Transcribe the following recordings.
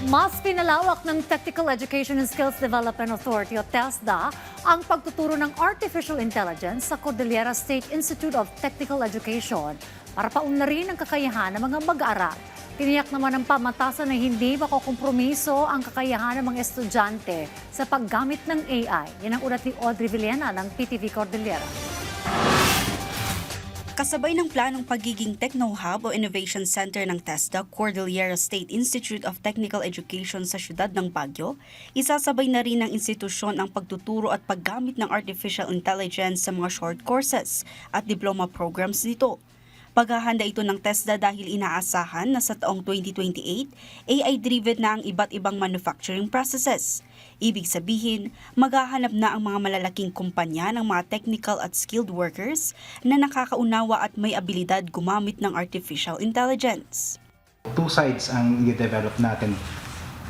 Mas pinalawak ng Technical Education and Skills Development Authority o TESDA ang pagtuturo ng Artificial Intelligence sa Cordillera State Institute of Technical Education para paunlarin ang kakayahan ng mga mag-aaral. Tiniyak naman ng pamantasan na hindi makokompromiso ang kakayahan ng mga estudyante sa paggamit ng AI. Yan ang ulat ni Audrey Villena ng PTV Cordillera. Kasabay ng planong pagiging Techno-Hub o Innovation Center ng TESDA, Cordillera State Institute of Technical Education sa siyudad ng Baguio, isasabay na rin ng institusyon ang pagtuturo at paggamit ng artificial intelligence sa mga short courses at diploma programs nito. Paghahanda ito ng TESDA dahil inaasahan na sa taong 2028, AI-driven na ang iba't ibang manufacturing processes. Ibig sabihin, maghahanap na ang mga malalaking kumpanya ng mga technical at skilled workers na nakakaunawa at may abilidad gumamit ng artificial intelligence. Two sides ang i-develop natin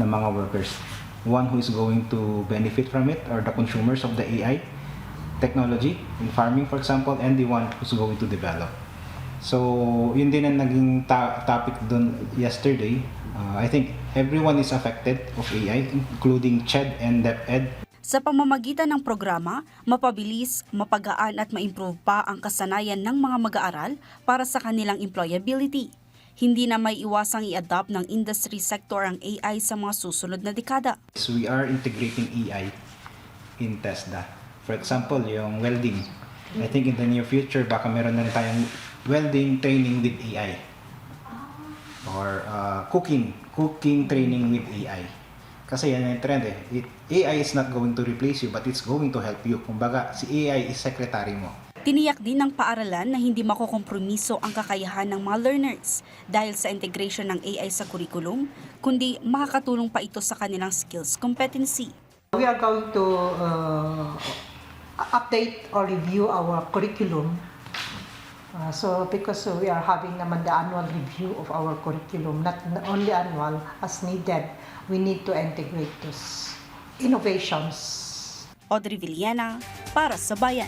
ng mga workers. One who is going to benefit from it or the consumers of the AI technology in farming, for example, and the one who's going to develop. So, yun din ang naging topic doon yesterday. I think everyone is affected of AI, including CHED and DepEd. Sa pamamagitan ng programa, mapabilis, mapagaan at ma-improve pa ang kasanayan ng mga mag-aaral para sa kanilang employability. Hindi na may iwasang i-adopt ng industry sector ang AI sa mga susunod na dekada. So we are integrating AI in TESDA. For example, yung welding. I think in the near future, baka meron na rin tayong welding training with AI. Or cooking training with AI. Kasi yan yung trend eh. AI is not going to replace you, but it's going to help you. Kumbaga, si AI is secretary mo. Tiniyak din ng paaralan na hindi makokompromiso ang kakayahan ng mga learners dahil sa integration ng AI sa curriculum, kundi makakatulong pa ito sa kanilang skills competency. We are going to update or review our curriculum. Because we are having naman the annual review of our curriculum, not only annual, as needed, we need to integrate those innovations. Audrey Villena para sa Bayan.